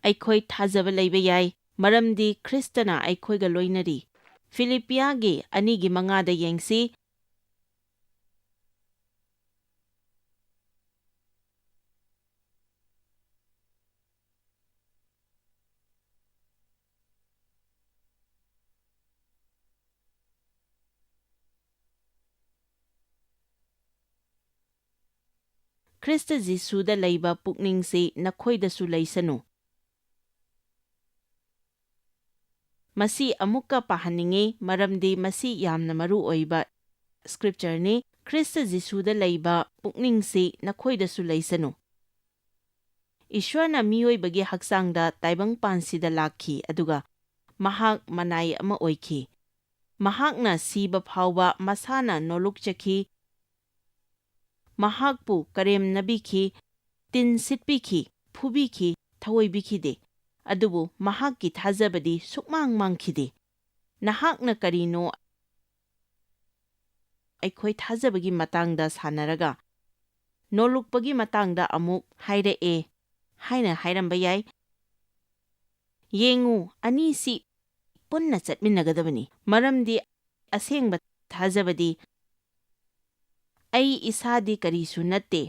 ꯑꯩꯈꯣꯏ ꯊꯥꯖꯕ ꯂꯩꯕ ꯌꯥꯏ, ꯃꯔꯝꯗꯤ ꯈ꯭ꯔꯤꯁꯇꯅ ꯑꯩꯈꯣꯏꯒ ꯂꯣꯏꯅꯔꯤ꯫ ꯐꯤꯂꯤꯞꯄꯤꯌꯥꯒꯤ 2:5 ꯌꯦꯡꯁꯤ꯫ ꯈ꯭ꯔꯤꯁꯇ ꯖꯤꯁꯨꯗ ꯂꯩꯕ ꯄꯨꯛꯅꯤꯡꯁꯤ ꯅꯈꯣꯏꯗꯁꯨ ꯂꯩꯁꯅꯨ꯫ ꯃꯁꯤ ꯑꯃꯨꯛꯀ ꯄꯥꯍꯟꯅꯤꯡꯉꯤ ꯃꯔꯝꯗꯤ ꯃꯁꯤ ꯌꯥꯝꯅ ꯃꯔꯨ ꯑꯣꯏꯕ ꯁ꯭ꯀ꯭ꯔꯤꯞꯆꯔꯅꯤ꯫ ꯈ꯭ꯔꯤꯁꯇ ꯖꯤꯁꯨꯗ ꯂꯩꯕ ꯄꯨꯛꯅꯤꯡꯁꯤ ꯅꯈꯣꯏꯗꯁꯨ ꯂꯩꯁꯅꯨ꯫ ꯏꯁ꯭ꯋꯔꯅ ꯃꯤꯑꯣꯏꯕꯒꯤ ꯍꯛꯆꯥꯡꯗ ꯇꯥꯏꯕꯪꯄꯥꯟꯁꯤꯗ ꯂꯥꯛꯈꯤ ꯑꯗꯨꯒ ꯃꯍꯥꯛ ꯃꯅꯥꯏ ꯑꯃ ꯑꯣꯏꯈꯤ꯫ ꯃꯍꯥꯛꯅ ꯁꯤꯕ ꯐꯥꯎꯕ ꯃꯁꯥꯅ ꯅꯣꯜꯂꯨꯛꯆꯈꯤ, ꯃꯍꯥꯛꯄꯨ ꯀꯔꯦꯝꯅꯕꯤꯈꯤ, ꯇꯤꯟ ꯁꯤꯠꯄꯤꯈꯤ, ꯐꯨꯕꯤꯈꯤ, ꯊꯑꯣꯏꯕꯤꯈꯤꯗꯦ꯫ ꯑꯗꯨꯕꯨ ꯃꯍꯥꯛꯀꯤ ꯊꯥꯖꯕꯗꯤ ꯁꯨꯛꯃꯥꯡ ꯃꯥꯡꯈꯤꯗꯦ꯫ ꯅꯍꯥꯛꯅ ꯀꯔꯤꯅꯣ ꯑꯩꯈꯣꯏ ꯊꯥꯖꯕꯒꯤ ꯃꯇꯥꯡꯗ ꯁꯥꯟꯅꯔꯒ ꯅꯣꯜꯂꯨꯛꯄꯒꯤ ꯃꯇꯥꯡꯗ ꯑꯃꯨꯛ ꯍꯥꯏꯔꯛꯑꯦ ꯍꯥꯏꯅ ꯍꯥꯏꯔꯝꯕ ꯌꯥꯏ꯫ ꯌꯦꯡꯉꯨ, ꯑꯅꯤꯁꯤ ꯄꯨꯟꯅ ꯆꯠꯃꯤꯟꯅꯒꯗꯕꯅꯤ, ꯃꯔꯝꯗꯤ ꯑꯁꯦꯡꯕ ꯊꯥꯖꯕꯗꯤ ꯑꯩ ꯏꯁꯥꯗꯤ ꯀꯔꯤꯁꯨ ꯅꯠꯇꯦ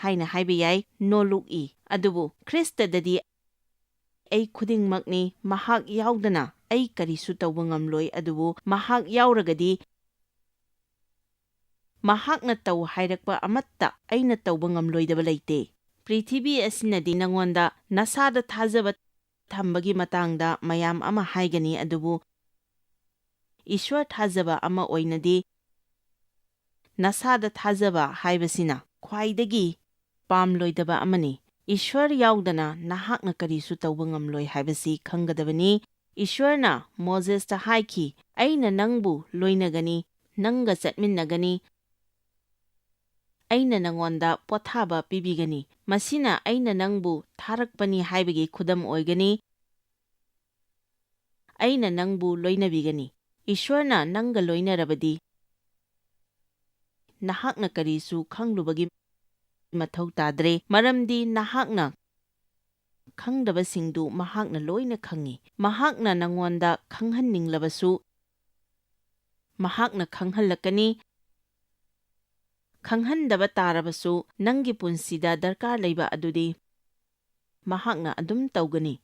ꯍꯥꯏꯅ ꯍꯥꯏꯕ ꯌꯥꯏ, ꯅꯣꯜꯂꯨꯛꯏ꯫ ꯑꯗꯨꯕꯨ ꯈ꯭ꯔꯤꯁꯇꯗꯗꯤ ꯑꯩ ꯈꯨꯗꯤꯡꯃꯛꯅꯤ, ꯃꯍꯥꯛ ꯌꯥꯎꯗꯅ ꯑꯩ ꯀꯔꯤꯁꯨ ꯇꯧꯕ ꯉꯝꯂꯣꯏ꯫ ꯑꯗꯨꯕꯨ ꯃꯍꯥꯛ ꯌꯥꯎꯔꯒꯗꯤ ꯃꯍꯥꯛꯅ ꯇꯧ ꯍꯥꯏꯔꯛꯄ ꯑꯃꯠꯇ ꯑꯩꯅ ꯇꯧꯕ ꯉꯝꯂꯣꯏꯗꯕ ꯂꯩꯇꯦ꯫ ꯄ꯭ꯔꯤꯊꯤꯕꯤ ꯑꯁꯤꯅꯗꯤ ꯅꯉꯣꯟꯗ ꯅꯁꯥꯗ ꯊꯥꯖꯕ ꯊꯝꯕꯒꯤ ꯃꯇꯥꯡꯗ ꯃꯌꯥꯝ ꯑꯃ ꯍꯥꯏꯒꯅꯤ, ꯑꯗꯨꯕꯨ ꯏꯁ꯭ꯋꯔ ꯊꯥꯖꯕ ꯑꯃ ꯑꯣꯏꯅꯗꯤ ꯅꯁꯥꯗ ꯊꯥꯖꯕ ꯍꯥꯏꯕꯁꯤꯅ ꯈ꯭ꯋꯥꯏꯗꯒꯤ ꯄꯥꯝꯂꯣꯏꯗꯕ ꯑꯃꯅꯤ꯫ ꯏꯁ꯭ꯋꯔ ꯌꯥꯎꯗꯅ ꯅꯍꯥꯛꯅ ꯀꯔꯤꯁꯨ ꯇꯧꯕ ꯉꯝꯂꯣꯏ ꯍꯥꯏꯕꯁꯤ ꯈꯪꯒꯗꯕꯅꯤ꯫ ꯏꯁ꯭ꯋꯔꯅ ꯃꯣꯖꯦꯁꯇ ꯍꯥꯏꯈꯤ, ꯑꯩꯅ ꯅꯪꯕꯨ ꯂꯣꯏꯅꯒꯅꯤ, ꯅꯪꯒ ꯆꯠꯃꯤꯟꯅꯒꯅꯤ, ꯑꯩꯅ ꯅꯉꯣꯟꯗ ꯄꯣꯠꯊꯥꯕ ꯄꯤꯕꯤꯒꯅꯤ꯫ ꯃꯁꯤꯅ ꯑꯩꯅ ꯅꯪꯕꯨ ꯊꯥꯔꯛꯄꯅꯤ ꯍꯥꯏꯕꯒꯤ ꯈꯨꯗꯝ ꯑꯣꯏꯒꯅꯤ꯫ ꯑꯩꯅ ꯅꯪꯕꯨ ꯂꯣꯏꯅꯕꯤꯒꯅꯤ꯫ ꯏꯁ꯭ꯋꯔꯅ ꯅꯪꯒ ꯂꯣꯏꯅꯔꯕꯗꯤ ꯅꯍꯥꯛꯅ ꯀꯔꯤꯁꯨ ꯈꯪꯂꯨꯕꯒꯤ ꯃꯊꯧ ꯇꯥꯗ꯭ꯔꯦ, ꯃꯔꯝꯗꯤ ꯅꯍꯥꯛꯅ ꯈꯪꯗꯕꯁꯤꯡꯗꯨ ꯃꯍꯥꯛꯅ ꯂꯣꯏꯅ ꯈꯪꯏ꯫ ꯃꯍꯥꯛꯅ ꯅꯉꯣꯟꯗ ꯈꯪꯍꯟꯅꯤꯡꯂꯕꯁꯨ ꯃꯍꯥꯛꯅ ꯈꯪꯍꯜꯂꯛꯀꯅꯤ꯫ ꯈꯪꯍꯟꯗꯕ ꯇꯥꯔꯕꯁꯨ ꯅꯪꯒꯤ ꯄꯨꯟꯁꯤꯗ ꯗꯔꯀꯥꯔ ꯂꯩꯕ ꯑꯗꯨꯗꯤ ꯃꯍꯥꯛꯅ ꯑꯗꯨꯝ ꯇꯧꯒꯅꯤ꯫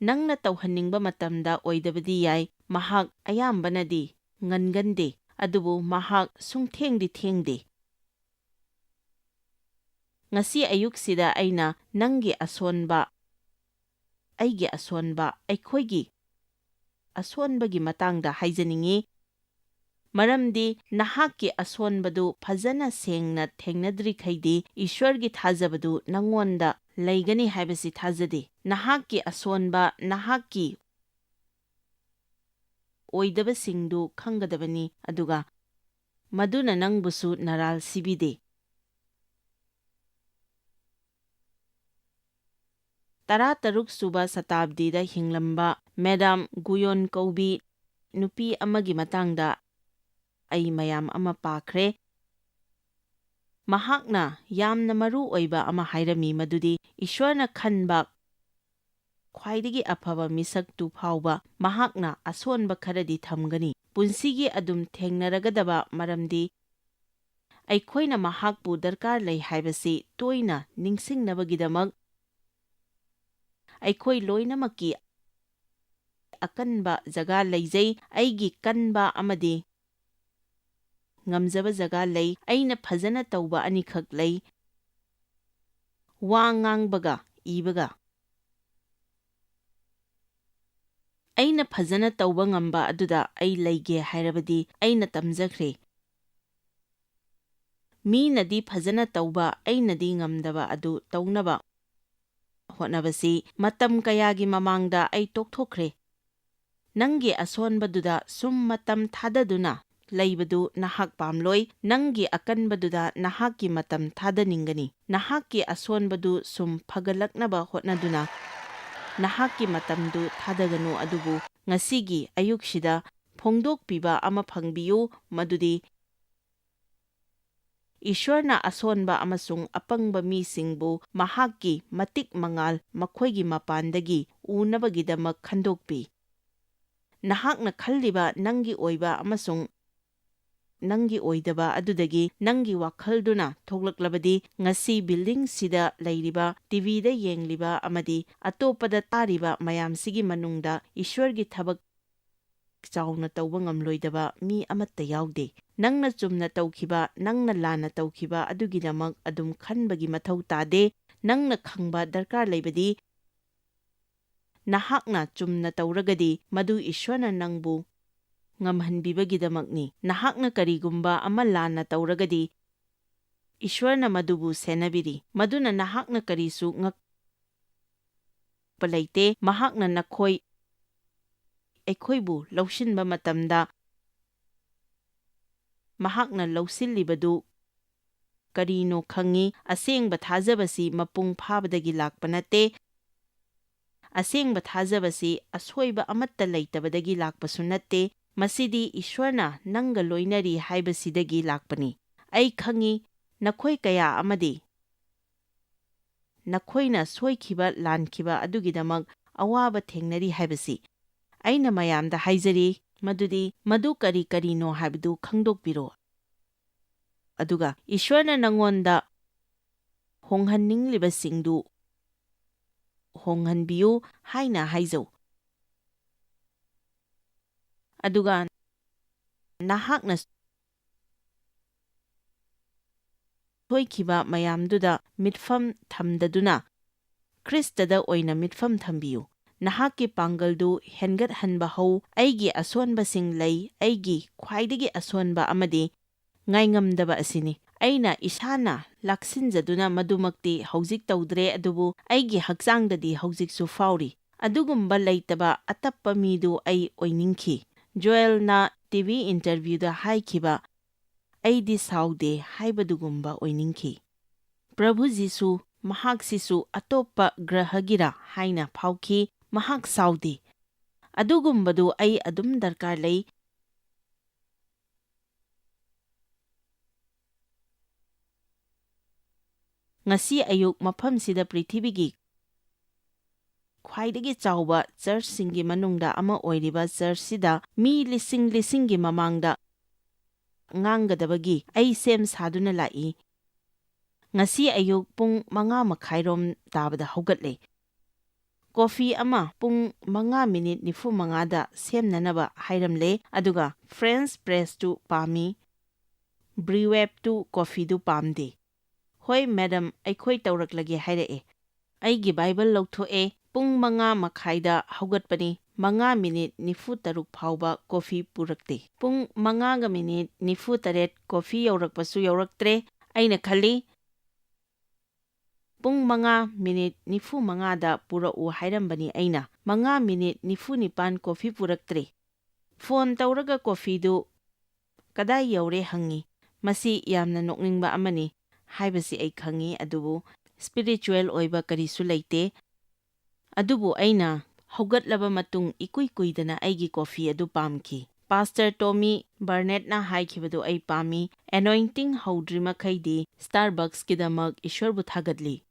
ꯅꯪꯅ ꯇꯧꯍꯟꯅꯤꯡꯕ ꯃꯇꯝꯗ ꯑꯣꯏꯗꯕꯗꯤ ꯌꯥꯏ, ꯃꯍꯥꯛ ꯑꯌꯥꯝꯕꯅꯗꯤ ꯉꯟꯒꯟꯗꯦ, ꯑꯗꯨꯕꯨ ꯃꯍꯥꯛ ꯁꯨꯡꯊꯦꯡꯗꯤ ꯊꯦꯡꯗꯦ꯫ ꯉꯁꯤ ꯑꯌꯨꯛꯁꯤꯗ ꯑꯩꯅ ꯅꯪꯒꯤ ꯑꯁꯣꯟꯕ, ꯑꯩꯒꯤ ꯑꯁꯣꯟꯕ, ꯑꯩꯈꯣꯏꯒꯤ ꯑꯁꯣꯟꯕꯒꯤ ꯃꯇꯥꯡꯗ ꯍꯥꯏꯖꯅꯤꯡꯉꯤ꯫ ꯃꯔꯝꯗꯤ ꯅꯍꯥꯛꯀꯤ ꯑꯁꯣꯟꯕꯗꯨ ꯐꯖꯅ ꯁꯦꯡꯅ ꯊꯦꯡꯅꯗ꯭ꯔꯤꯈꯩꯗꯤ ꯏꯁ꯭ꯋꯔꯒꯤ ꯊꯥꯖꯕꯗꯨ ꯅꯉꯣꯟꯗ ꯂꯩꯒꯅꯤ ꯍꯥꯏꯕꯁꯤ ꯊꯥꯖꯗꯦ꯫ ꯅꯍꯥꯛꯀꯤ ꯑꯁꯣꯟꯕ, ꯅꯍꯥꯛꯀꯤ ꯑꯣꯏꯗꯕꯁꯤꯡꯗꯨ ꯈꯪꯒꯗꯕꯅꯤ ꯑꯗꯨꯒ ꯃꯗꯨꯅ ꯅꯪꯕꯨꯁꯨ ꯅꯔꯥꯜ ꯁꯤꯕꯤꯗꯦ꯫ 13ꯁꯨꯕ ꯁꯇꯥꯕꯗꯤꯗ ꯍꯤꯡꯂꯝꯕ ꯃꯦꯗꯥꯝ ꯒꯨꯌꯣꯟ ꯀꯧꯕꯤ ꯅꯨꯄꯤ ꯑꯃꯒꯤ ꯃꯇꯥꯡꯗ ꯑꯩ ꯃꯌꯥꯝ ꯑꯃ ꯄꯥꯈ꯭ꯔꯦ꯫ ꯃꯍꯥꯛꯅ ꯌꯥꯝꯅ ꯃꯔꯨ ꯑꯣꯏꯕ ꯑꯃ ꯍꯥꯏꯔꯝꯃꯤ ꯃꯗꯨꯗꯤ ꯏꯁ꯭ꯋꯔꯅ ꯈꯟꯕ ꯈ꯭ꯋꯥꯏꯗꯒꯤ ꯑꯐꯕ ꯃꯤꯁꯛꯇꯨ ꯐꯥꯎꯕ ꯃꯍꯥꯛꯅ ꯑꯁꯣꯟꯕ ꯈꯔꯗꯤ ꯊꯝꯒꯅꯤ꯫ ꯄꯨꯟꯁꯤꯒꯤ ꯑꯗꯨꯝ ꯊꯦꯡꯅꯔꯒꯗꯕ ꯃꯔꯝꯗꯤ ꯑꯩꯈꯣꯏꯅ ꯃꯍꯥꯛꯄꯨ ꯗꯔꯀꯥꯔ ꯂꯩ ꯍꯥꯏꯕꯁꯤ ꯇꯣꯏꯅ ꯅꯤꯡꯁꯤꯡꯅꯕꯒꯤꯗꯃꯛ ꯑꯩꯈꯣꯏ ꯂꯣꯏꯅꯃꯛꯀꯤ ꯑꯀꯟꯕ ꯖꯒꯥ ꯂꯩꯖꯩ꯫ ꯑꯩꯒꯤ ꯀꯟꯕ ꯑꯃꯗꯤ ꯉꯝꯖꯕ ꯖꯒꯥ ꯂꯩ꯫ ꯑꯩꯅ ꯐꯖꯅ ꯇꯧꯕ ꯑꯅꯤꯈꯛ ꯂꯩ: ꯋꯥ ꯉꯥꯡꯕꯒ ꯏꯕꯒ꯫ ꯑꯩꯅ ꯐꯖꯅ ꯇꯧꯕ ꯉꯝꯕ ꯑꯗꯨꯗ ꯑꯩ ꯂꯩꯒꯦ ꯍꯥꯏꯔꯕꯗꯤ ꯑꯩꯅ ꯇꯝꯖꯈ꯭ꯔꯦ꯫ ꯃꯤꯅꯗꯤ ꯐꯖꯅ ꯇꯧꯕ, ꯑꯩꯅꯗꯤ ꯉꯝꯗꯕ ꯑꯗꯨ ꯇꯧꯅꯕ ꯍꯣꯠꯅꯕꯁꯤ ꯃꯇꯝ ꯀꯌꯥꯒꯤ ꯃꯃꯥꯡꯗ ꯑꯩ ꯇꯣꯛꯊꯣꯛꯈ꯭ꯔꯦ꯫ ꯅꯪꯒꯤ ꯑꯁꯣꯟꯕꯗꯨꯗ ꯁꯨꯝ ꯃꯇꯝ ꯊꯥꯗꯗꯨꯅ ꯂꯩꯕꯗꯨ ꯅꯍꯥꯛ ꯄꯥꯝꯂꯣꯏ꯫ ꯅꯪꯒꯤ ꯑꯀꯟꯕꯗꯨꯗ ꯅꯍꯥꯛꯀꯤ ꯃꯇꯝ ꯊꯥꯗꯅꯤꯡꯒꯅꯤ꯫ ꯅꯍꯥꯛꯀꯤ ꯑꯁꯣꯟꯕꯗꯨ ꯁꯨꯝ ꯐꯒꯠꯂꯛꯅꯕ ꯍꯣꯠꯅꯗꯨꯅ ꯅꯍꯥꯛꯀꯤ ꯃꯇꯝꯗꯨ ꯊꯥꯗꯒꯅꯨ꯫ ꯑꯗꯨꯕꯨ ꯉꯁꯤꯒꯤ ꯑꯌꯨꯛꯁꯤꯗ ꯐꯣꯡꯗꯣꯛꯄꯤꯕ ꯑꯃ ꯐꯪꯕꯤꯌꯨ ꯃꯗꯨꯗꯤ ꯏꯁ꯭ꯋꯔꯅ ꯑꯁꯣꯟꯕ ꯑꯃꯁꯨꯡ ꯑꯄꯪꯕ ꯃꯤꯁꯤꯡꯕꯨ ꯃꯍꯥꯛꯀꯤ ꯃꯇꯤꯛ ꯃꯉꯥꯜ ꯃꯈꯣꯏꯒꯤ ꯃꯄꯥꯟꯗꯒꯤ ꯎꯅꯕꯒꯤꯗꯃꯛ ꯈꯟꯗꯣꯛꯄꯤ꯫ ꯅꯍꯥꯛꯅ ꯈꯜꯂꯤꯕ ꯅꯪꯒꯤ ꯑꯣꯏꯕ ꯑꯃꯁꯨꯡ ꯅꯪꯒꯤ ꯑꯣꯏꯗꯕ ꯑꯗꯨꯗꯒꯤ ꯅꯪꯒꯤ ꯋꯥꯈꯜꯗꯨꯅ ꯊꯣꯛꯂꯛꯂꯕꯗꯤ ꯉꯁꯤ ꯕꯤꯜꯗꯤꯡꯁꯤꯗ ꯂꯩꯔꯤꯕ, ꯇꯤꯚꯤꯗ ꯌꯦꯡꯂꯤꯕ ꯑꯃꯗꯤ ꯑꯇꯣꯞꯄꯗ ꯇꯥꯔꯤꯕ ꯃꯌꯥꯝꯁꯤꯒꯤ ꯃꯅꯨꯡꯗ ꯏꯁ꯭ꯋꯔꯒꯤ ꯊꯕꯛ ꯆꯥꯎꯅ ꯇꯧꯕ ꯉꯝꯂꯣꯏꯗꯕ ꯃꯤ ꯑꯃꯠꯇ ꯌꯥꯎꯗꯦ꯫ ꯅꯪꯅ ꯆꯨꯝꯅ ꯇꯧꯈꯤꯕ, ꯅꯪꯅ ꯂꯥꯟꯅ ꯇꯧꯈꯤꯕ ꯑꯗꯨꯒꯤꯗꯃꯛ ꯑꯗꯨꯝ ꯈꯟꯕꯒꯤ ꯃꯊꯧ ꯇꯥꯗꯦ꯫ ꯅꯪꯅ ꯈꯪꯕ ꯗꯔꯀꯥꯔ ꯂꯩꯕꯗꯤ ꯅꯍꯥꯛꯅ ꯆꯨꯝꯅ ꯇꯧꯔꯒꯗꯤ ꯃꯗꯨ ꯏꯁ꯭ꯋꯔꯅ ꯅꯪꯕꯨ ꯉꯝꯍꯟꯕꯤꯕꯒꯤꯗꯃꯛꯅꯤ꯫ ꯅꯍꯥꯛꯅ ꯀꯔꯤꯒꯨꯝꯕ ꯑꯃ ꯂꯥꯟꯅ ꯇꯧꯔꯒꯗꯤ ꯏꯁ꯭ꯋꯔꯅ ꯃꯗꯨꯕꯨ ꯁꯦꯟꯅꯕꯤꯔꯤ꯫ ꯃꯗꯨꯅ ꯅꯍꯥꯛꯅ ꯀꯔꯤꯁꯨ ꯉꯛꯄ ꯂꯩꯇꯦ꯫ ꯃꯍꯥꯛꯅ ꯑꯩꯈꯣꯏꯕꯨ ꯂꯧꯁꯤꯟꯕ ꯃꯇꯝꯗ ꯃꯍꯥꯛꯅ ꯂꯧꯁꯤꯜꯂꯤꯕꯗꯨ ꯀꯔꯤꯅꯣ ꯈꯪꯏ꯫ ꯑꯁꯦꯡꯕ ꯊꯥꯖꯕꯁꯤ ꯃꯄꯨꯡ ꯐꯥꯕꯗꯒꯤ ꯂꯥꯛꯄ ꯅꯠꯇꯦ꯫ ꯑꯁꯦꯡꯕ ꯊꯥꯖꯕꯁꯤ ꯑꯁꯣꯏꯕ ꯑꯃꯠꯇ ꯂꯩꯇꯕꯗꯒꯤ ꯂꯥꯛꯄꯁꯨ ꯅꯠꯇꯦ꯫ ꯃꯁꯤꯗꯤ ꯏꯁ꯭ꯋꯔꯅ ꯅꯪꯒ ꯂꯣꯏꯅꯔꯤ ꯍꯥꯏꯕꯁꯤꯗꯒꯤ ꯂꯥꯛꯄꯅꯤ꯫ ꯑꯩ ꯈꯪꯏ ꯅꯈꯣꯏ ꯀꯌꯥ ꯑꯃꯗꯤ ꯅꯈꯣꯏꯅ ꯁꯣꯏꯈꯤꯕ, ꯂꯥꯟꯈꯤꯕ ꯑꯗꯨꯒꯤꯗꯃꯛ ꯑꯋꯥꯕ ꯊꯦꯡꯅꯔꯤ ꯍꯥꯏꯕꯁꯤ꯫ ꯑꯩꯅ ꯃꯌꯥꯝꯗ ꯍꯥꯏꯖꯔꯤ ꯃꯗꯨꯗꯤ ꯃꯗꯨ ꯀꯔꯤ ꯀꯔꯤꯅꯣ ꯍꯥꯏꯕꯗꯨ ꯈꯪꯗꯣꯛꯄꯤꯔꯣ ꯑꯗꯨꯒ ꯏꯁ꯭ꯋꯔꯅ ꯅꯉꯣꯟꯗ ꯍꯣꯡꯍꯟꯅꯤꯡꯂꯤꯕꯁꯤꯡꯗꯨ ꯍꯣꯡꯍꯟꯕꯤꯌꯨ ꯍꯥꯏꯅ ꯍꯥꯏꯖꯧ꯫ ꯑꯗꯨꯒ ꯅꯍꯥꯛꯅ ꯁꯣꯏꯈꯤꯕ ꯃꯌꯥꯝꯗꯨꯗ ꯃꯤꯠꯐꯝ ꯊꯝꯗꯗꯨꯅ ꯈ꯭ꯔꯤꯁꯇꯗ ꯑꯣꯏꯅ ꯃꯤꯠꯐꯝ ꯊꯝꯕꯤꯌꯨ꯫ ꯅꯍꯥꯛꯀꯤ ꯄꯥꯡꯒꯜꯗꯨ ꯍꯦꯟꯒꯠꯍꯟꯕ ꯍꯧ꯫ ꯑꯩꯒꯤ ꯑꯁꯣꯟꯕꯁꯤꯡ ꯂꯩ꯫ ꯑꯩꯒꯤ ꯈ꯭ꯋꯥꯏꯗꯒꯤ ꯑꯁꯣꯟꯕ ꯑꯃꯗꯤ ꯉꯥꯏꯉꯝꯗꯕ ꯑꯁꯤꯅꯤ꯫ ꯑꯩꯅ ꯏꯁꯥꯅ ꯂꯥꯛꯁꯤꯟꯖꯗꯨꯅ ꯃꯗꯨꯃꯛꯇꯤ ꯍꯧꯖꯤꯛ ꯇꯧꯗ꯭ꯔꯦ, ꯑꯗꯨꯕꯨ ꯑꯩꯒꯤ ꯍꯛꯆꯥꯡꯗꯗꯤ ꯍꯧꯖꯤꯛꯁꯨ ꯐꯥꯎꯔꯤ꯫ ꯑꯗꯨꯒꯨꯝꯕ ꯂꯩꯇꯕ ꯑꯇꯞꯄ ꯃꯤꯗꯨ ꯑꯩ ꯑꯣꯏꯅꯤꯡꯈꯤ꯫ ꯖꯣꯌꯦꯜꯅ ꯇꯤꯚꯤ ꯏꯟꯇꯔꯚ꯭ꯌꯨꯗ ꯍꯥꯏꯈꯤꯕ "ꯑꯩꯗꯤ ꯁꯥꯎꯗꯦ" ꯍꯥꯏꯕꯗꯨꯒꯨꯝꯕ ꯑꯣꯏꯅꯤꯡꯈꯤ꯫ ꯄ꯭ꯔꯚꯨ ꯖꯤꯁꯨ ꯃꯍꯥꯛꯁꯤꯁꯨ ꯑꯇꯣꯞꯄ ꯒ꯭ꯔꯍꯒꯤꯔ ꯍꯥꯏꯅ ꯐꯥꯎꯈꯤ꯫ ꯃꯍꯥꯛ ꯁꯥꯎꯗꯦ꯫ ꯑꯗꯨꯒꯨꯝꯕꯗꯨ ꯑꯩ ꯑꯗꯨꯝ ꯗꯔꯀꯥꯔ ꯂꯩ꯫ ꯉꯁꯤ ꯑꯌꯨꯛ ꯃꯐꯝꯁꯤꯗ ꯄ꯭ꯔꯤꯊꯤꯕꯤꯒꯤ ꯈ꯭ꯋꯥꯏꯗꯒꯤ ꯆꯥꯎꯕ ꯆꯔꯆꯁꯤꯡꯒꯤ ꯃꯅꯨꯡꯗ ꯑꯃ ꯑꯣꯏꯔꯤꯕ ꯆꯔꯆꯁꯤꯗ ꯃꯤ ꯂꯤꯁꯤꯡ ꯂꯤꯁꯤꯡꯒꯤ ꯃꯃꯥꯡꯗ ꯉꯥꯡꯒꯗꯕꯒꯤ ꯑꯩ ꯁꯦꯝ ꯁꯥꯗꯨꯅ ꯂꯥꯛꯏ꯫ ꯉꯁꯤ ꯑꯌꯨꯛ ꯄꯨꯡ 5:30 ꯇꯥꯕꯗ ꯍꯧꯒꯠꯂꯦ꯫ ꯀꯣꯐꯤ ꯑꯃ ꯄꯨꯡ 5:45ꯗ ꯁꯦꯝꯅꯅꯕ ꯍꯥꯏꯔꯝꯂꯦ, ꯑꯗꯨꯒ ꯐ꯭ꯔꯦꯟꯆ ꯄ꯭ꯔꯦꯁꯇꯨ ꯄꯥꯝꯃꯤ, ꯕ꯭ꯔꯤꯋꯦꯞꯇꯨ ꯀꯣꯐꯤꯗꯨ ꯄꯥꯝꯗꯦ꯫ ꯍꯣꯏ ꯃꯦꯗꯝ, ꯑꯩꯈꯣꯏ ꯇꯧꯔꯛꯂꯒꯦ ꯍꯥꯏꯔꯛꯑꯦ꯫ ꯑꯩꯒꯤ ꯕꯥꯏꯕꯜ ꯂꯧꯊꯣꯛꯑꯦ꯫ ꯄꯨꯡ 5:30ꯗ ꯍꯧꯒꯠꯄꯅꯤ꯫ 5 minute 43 ꯐꯥꯎꯕ ꯀꯣꯐꯤ ꯄꯨꯔꯛꯇꯦ꯫ ꯄꯨꯡ 5 minute 48 ꯀꯣꯐꯤ ꯌꯧꯔꯛꯄꯁꯨ ꯌꯧꯔꯛꯇ꯭ꯔꯦ꯫ ꯑꯩꯅ ꯈꯜꯂꯤ ꯄꯨꯡ 5 minute 45ꯗ ꯄꯨꯔꯛꯎ ꯍꯥꯏꯔꯝꯕꯅꯤ ꯑꯩꯅ꯫ 5 minute 49 ꯀꯣꯐꯤ ꯄꯨꯔꯛꯇ꯭ꯔꯦ꯫ ꯐꯣꯟ ꯇꯧꯔꯒ ꯀꯣꯐꯤꯗꯨ ꯀꯗꯥꯏ ꯌꯧꯔꯦ ꯍꯪꯉꯤ꯫ ꯃꯁꯤ ꯌꯥꯝꯅ ꯅꯣꯛꯅꯤꯡꯕ ꯑꯃꯅꯤ ꯍꯥꯏꯕꯁꯤ ꯑꯩ ꯈꯪꯉꯤ, ꯑꯗꯨꯕꯨ ꯁ꯭ꯄꯤꯔꯤꯆꯨꯋꯦꯜ ꯑꯣꯏꯕ ꯀꯔꯤꯁꯨ ꯂꯩꯇꯦ꯫ ꯑꯗꯨꯕꯨ ꯑꯩꯅ ꯍꯧꯒꯠꯂꯕ ꯃꯇꯨꯡ ꯏꯀꯨꯏ ꯀꯨꯏꯗꯅ ꯑꯩꯒꯤ ꯀꯣꯐꯤ ꯑꯗꯨ ꯄꯥꯝꯈꯤ꯫ ꯄꯥꯁꯇꯔ ꯇꯣꯃꯤ ꯕꯔꯅꯦꯠꯅ ꯍꯥꯏꯈꯤꯕꯗꯨ ꯑꯩ ꯄꯥꯝꯃꯤ, ꯑꯦꯅꯣꯏꯟꯇꯤꯡ ꯍꯧꯗ꯭ꯔꯤꯃꯈꯩꯗꯤ ꯁ꯭ꯇꯥꯔꯕꯛꯁꯀꯤꯗꯃꯛ ꯏꯁ꯭ꯋꯔꯕꯨ ꯊꯥꯒꯠꯂꯤ꯫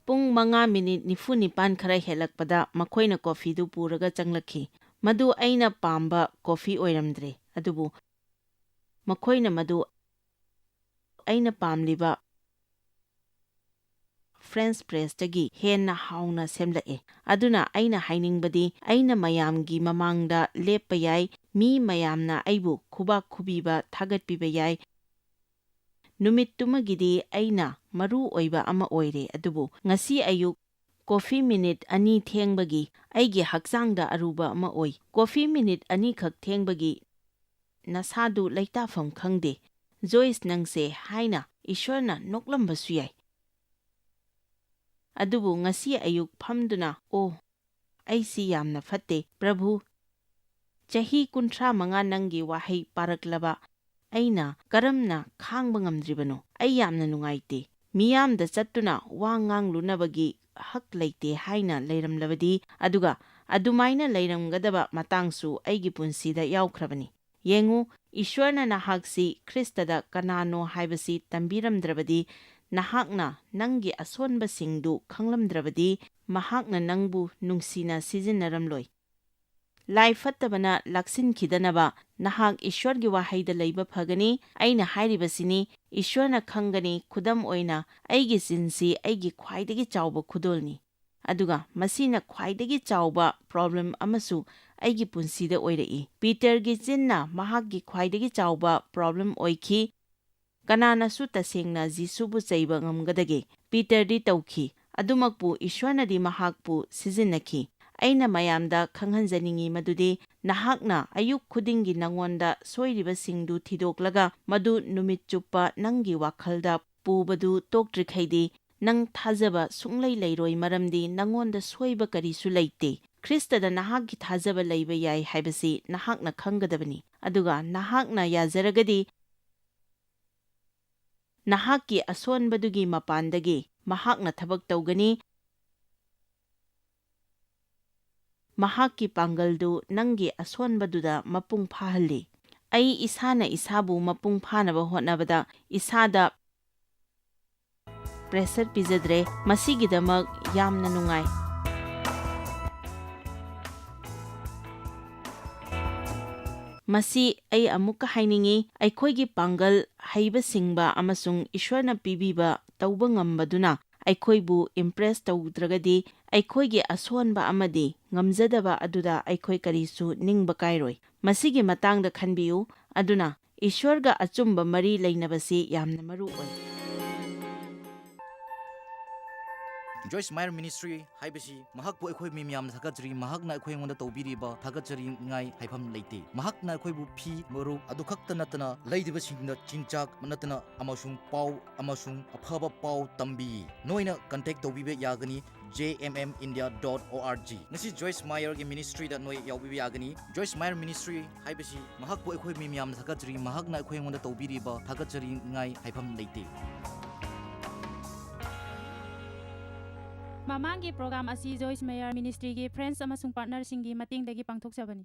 ꯄꯨꯡ 5 minute 49 ꯈꯔ ꯍꯦꯜꯂꯛꯄꯗ ꯃꯈꯣꯏꯅ ꯀꯣꯐꯤꯗꯨ ꯄꯨꯔꯒ ꯆꯪꯂꯛꯈꯤ꯫ ꯃꯗꯨ ꯑꯩꯅ ꯄꯥꯝꯕ ꯀꯣꯐꯤ ꯑꯣꯏꯔꯝꯗ꯭ꯔꯦ, ꯑꯗꯨꯕꯨ ꯃꯈꯣꯏꯅ ꯃꯗꯨ ꯑꯩꯅ ꯄꯥꯝꯂꯤꯕ ꯐ꯭ꯔꯦꯟꯆ ꯄ꯭ꯔꯦꯁꯇꯒꯤ ꯍꯦꯟꯅ ꯍꯥꯎꯅ ꯁꯦꯝꯂꯛꯑꯦ꯫ ꯑꯗꯨꯅ ꯑꯩꯅ ꯍꯥꯏꯅꯤꯡꯕꯗꯤ ꯑꯩꯅ ꯃꯌꯥꯝꯒꯤ ꯃꯃꯥꯡꯗ ꯂꯦꯞꯄ ꯌꯥꯏ, ꯃꯤ ꯃꯌꯥꯝꯅ ꯑꯩꯕꯨ ꯈꯨꯕꯥꯛ ꯈꯨꯕꯤꯕ ꯊꯥꯒꯠꯄꯤꯕ ꯌꯥꯏ, ꯅꯨꯃꯤꯠꯇꯨꯃꯒꯤꯗꯤ ꯑꯩꯅ ꯃꯔꯨ ꯑꯣꯏꯕ ꯑꯃ ꯑꯣꯏꯔꯦ, ꯑꯗꯨꯕꯨ ꯉꯁꯤ ꯑꯌꯨꯛ ꯀꯣꯐꯤ ꯃꯤꯅꯤꯠ 2 ꯊꯦꯡꯕꯒꯤ ꯑꯩꯒꯤ ꯍꯛꯆꯥꯡꯗ ꯑꯔꯨꯕ ꯑꯃ ꯑꯣꯏ꯫ ꯀꯣꯐꯤ ꯃꯤꯅꯤꯠ 2 ꯈꯛ ꯊꯦꯡꯕꯒꯤ ꯅꯁꯥꯗꯨ ꯂꯩꯇꯥꯐꯝ ꯈꯪꯗꯦ, ꯖꯣꯏꯁ ꯅꯪꯁꯦ ꯍꯥꯏꯅ ꯏꯁ꯭ꯋꯔꯅ ꯅꯣꯛꯂꯝꯕꯁꯨ ꯌꯥꯏ꯫ ꯑꯗꯨꯕꯨ ꯉꯁꯤ ꯑꯌꯨꯛ ꯐꯝꯗꯨꯅ ꯑꯩꯁꯤ ꯌꯥꯝꯅ ꯐꯠꯇꯦ ꯄ꯭ꯔꯚꯨ, ꯆꯍꯤ 35 ꯅꯪꯒꯤ ꯋꯥꯍꯩ ꯄꯥꯔꯛꯂꯕ ꯑꯩꯅ ꯀꯔꯝꯅ ꯈꯥꯡꯕ ꯉꯝꯗ꯭ꯔꯤꯕꯅꯣ? ꯑꯩ ꯌꯥꯝꯅ ꯅꯨꯡꯉꯥꯏꯇꯦ꯫ ꯃꯤꯌꯥꯝꯗ ꯆꯠꯇꯨꯅ ꯋꯥ ꯉꯥꯡꯂꯨꯅꯕꯒꯤ ꯍꯛ ꯂꯩꯇꯦ ꯍꯥꯏꯅ ꯂꯩꯔꯝꯂꯕꯗꯤ, ꯑꯗꯨꯒ ꯑꯗꯨꯃꯥꯏꯅ ꯂꯩꯔꯝꯒꯗꯕ ꯃꯇꯥꯡꯁꯨ ꯑꯩꯒꯤ ꯄꯨꯟꯁꯤꯗ ꯌꯥꯎꯈ꯭ꯔꯕꯅꯤ꯫ ꯌꯦꯡꯉꯨ, ꯏꯁ꯭ꯋꯔꯅ ꯅꯍꯥꯛꯁꯤ ꯈ꯭ꯔꯤꯁꯇꯗ ꯀꯅꯥꯅꯣ ꯍꯥꯏꯕꯁꯤ ꯇꯝꯕꯤꯔꯝꯗ꯭ꯔꯕꯗꯤ, ꯅꯍꯥꯛꯅ ꯅꯪꯒꯤ ꯑꯁꯣꯟꯕꯁꯤꯡꯗꯨ ꯈꯪꯂꯝꯗ꯭ꯔꯕꯗꯤ, ꯃꯍꯥꯛꯅ ꯅꯪꯕꯨ ꯅꯨꯡꯁꯤꯅ ꯁꯤꯖꯤꯟꯅꯔꯝꯂꯣꯏ꯫ ꯂꯥꯏ ꯐꯠꯇꯕꯅ ꯂꯥꯛꯁꯤꯟꯈꯤꯗꯅꯕ ꯅꯍꯥꯛ ꯏꯁ꯭ꯋꯔꯒꯤ ꯋꯥꯍꯩꯗ ꯂꯩꯕ ꯐꯒꯅꯤ꯫ ꯑꯩꯅ ꯍꯥꯏꯔꯤꯕꯁꯤꯅꯤ, ꯏꯁ꯭ꯋꯔꯅ ꯈꯪꯒꯅꯤ, ꯈꯨꯗꯝ ꯑꯣꯏꯅ ꯑꯩꯒꯤ ꯆꯤꯟꯁꯤ ꯑꯩꯒꯤ ꯈ꯭ꯋꯥꯏꯗꯒꯤ ꯆꯥꯎꯕ ꯈꯨꯗꯣꯜꯅꯤ, ꯑꯗꯨꯒ ꯃꯁꯤꯅ ꯈ꯭ꯋꯥꯏꯗꯒꯤ ꯆꯥꯎꯕ ꯄ꯭ꯔꯣꯕ꯭ꯂꯦꯝ ꯑꯃꯁꯨ ꯑꯩꯒꯤ ꯄꯨꯟꯁꯤꯗ ꯑꯣꯏꯔꯛꯏ꯫ ꯄꯤꯇꯔꯒꯤ ꯆꯤꯟꯅ ꯃꯍꯥꯛꯀꯤ ꯈ꯭ꯋꯥꯏꯗꯒꯤ ꯆꯥꯎꯕ ꯄ꯭ꯔꯣꯕ꯭ꯂꯦꯝ ꯑꯣꯏꯈꯤ꯫ ꯀꯅꯥꯅꯁꯨ ꯇꯁꯦꯡꯅ ꯖꯤꯁꯨꯕꯨ ꯆꯩꯕ ꯉꯝꯒꯗꯒꯦ? ꯄꯤꯇꯔꯗꯤ ꯇꯧꯈꯤ, ꯑꯗꯨꯃꯛꯄꯨ ꯏꯁ꯭ꯋꯔꯅꯗꯤ ꯃꯍꯥꯛꯄꯨ ꯁꯤꯖꯤꯟꯅꯈꯤ꯫ ꯑꯩꯅ ꯃꯌꯥꯝꯗ ꯈꯪꯍꯟꯖꯅꯤꯡꯉꯤ ꯃꯗꯨꯗꯤ ꯅꯍꯥꯛꯅ ꯑꯌꯨꯛ ꯈꯨꯗꯤꯡꯒꯤ ꯅꯉꯣꯟꯗ ꯁꯣꯏꯔꯤꯕꯁꯤꯡꯗꯨ ꯊꯤꯗꯣꯛꯂꯒ ꯃꯗꯨ ꯅꯨꯃꯤꯠ ꯆꯨꯞꯄ ꯅꯪꯒꯤ ꯋꯥꯈꯜꯗ ꯄꯨꯕꯗꯨ ꯇꯣꯛꯇ꯭ꯔꯤꯈꯩꯗꯤ ꯅꯪ ꯊꯥꯖꯕ ꯁꯨꯡꯂꯩ ꯂꯩꯔꯣꯏ, ꯃꯔꯝꯗꯤ ꯅꯉꯣꯟꯗ ꯁꯣꯏꯕ ꯀꯔꯤꯁꯨ ꯂꯩꯇꯦ꯫ ꯈ꯭ꯔꯤꯁꯇꯗ ꯅꯍꯥꯛꯀꯤ ꯊꯥꯖꯕ ꯂꯩꯕ ꯌꯥꯏ ꯍꯥꯏꯕꯁꯤ ꯅꯍꯥꯛꯅ ꯈꯪꯒꯗꯕꯅꯤ, ꯑꯗꯨꯒ ꯅꯍꯥꯛꯅ ꯌꯥꯖꯔꯒꯗꯤ ꯅꯍꯥꯛꯀꯤ ꯑꯁꯣꯟꯕꯗꯨꯒꯤ ꯃꯄꯥꯟꯗꯒꯤ ꯃꯍꯥꯛꯅ ꯊꯕꯛ ꯇꯧꯒꯅꯤ꯫ ꯃꯍꯥꯛꯀꯤ ꯄꯥꯡꯒꯜꯗꯨ ꯅꯪꯒꯤ ꯑꯁꯣꯟꯕꯗꯨꯗ ꯃꯄꯨꯡ ꯐꯥꯍꯜꯂꯤ꯫ ꯑꯩ ꯏꯁꯥꯅ ꯏꯁꯥꯕꯨ ꯃꯄꯨꯡ ꯐꯥꯅꯕ ꯍꯣꯠꯅꯕꯗ ꯏꯁꯥꯗ ꯄ꯭ꯔꯦꯁꯔ ꯄꯤꯖꯗ꯭ꯔꯦ꯫ ꯃꯁꯤꯒꯤꯗꯃꯛ ꯌꯥꯝꯅ ꯅꯨꯡꯉꯥꯏ꯫ ꯃꯁꯤ ꯑꯩ ꯑꯃꯨꯛꯀ ꯍꯥꯏꯅꯤꯡꯏ, ꯑꯩꯈꯣꯏꯒꯤ ꯄꯥꯡꯒꯜ, ꯍꯩꯕꯁꯤꯡꯕ ꯑꯃꯁꯨꯡ ꯏꯁ꯭ꯋꯔꯅ ꯄꯤꯕꯤꯕ ꯇꯧꯕ ꯉꯝꯕꯗꯨꯅ ꯑꯩꯈꯣꯏꯕꯨ ꯏꯝꯄ꯭ꯔꯦꯁ ꯇꯧꯗ꯭ꯔꯒꯗꯤ, ꯑꯩꯈꯣꯏꯒꯤ ꯑꯁꯣꯟꯕ ꯑꯃꯗꯤ ꯉꯝꯖꯗꯕ ꯑꯗꯨꯗ ꯑꯩꯈꯣꯏ ꯀꯔꯤꯁꯨ ꯅꯤꯡꯕ ꯀꯥꯏꯔꯣꯏ꯫ ꯃꯁꯤꯒꯤ ꯃꯇꯥꯡꯗ ꯈꯟꯕꯤꯌꯨ, ꯑꯗꯨꯅ ꯏꯁ꯭ꯋꯔꯒ ꯑꯆꯨꯝꯕ ꯃꯔꯤ ꯂꯩꯅꯕꯁꯤ ꯌꯥꯝꯅ ꯃꯔꯨ ꯑꯣꯏ꯫ Joyce Meyer Ministry haibasi mahakpu akhoi mi miyam thakachri mahakna akhoi ngonda tawbiriba thakachri ngai haifam leite mahakna akhoi bu phi maru adu khakta natana leidiba singna chinchak natana amasung pau amasung aphaba pau tambi noina contact tawbibe yagani jmmindia.org ngasi Joyce Meyer gi ministry da noi yawbibe yagani Joyce Meyer Ministry haibasi mahakpu akhoi mi miyam thakachri mahakna akhoi ngonda tawbiriba thakachri ngai haifam leite Mamangi program asi Joyce Meyer Ministry gi friends amasung partner singi mating dagi pangthok sabani.